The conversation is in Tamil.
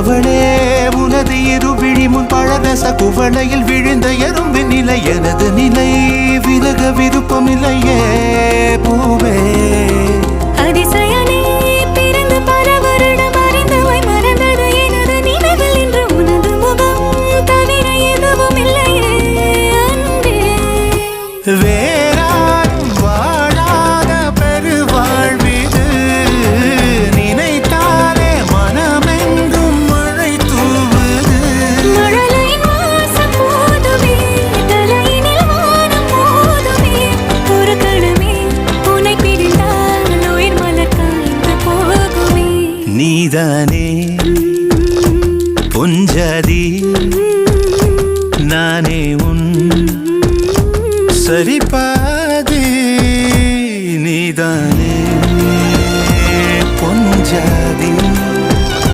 இனியவளே உனது இருவிழி முன் பழரச குவளையில் விழுந்த எறும்பின் நிலை எனது நிலை விலக விருப்பமில்லையே பூவே வேறாரும் வாழாத பெருவாழ்விது நினைத்தாலே மனமெங்கும் மழை தூவுது நீதானே பொஞ்சதி நானே உன் சரிபாதி நீதானே பொஞ்சாதி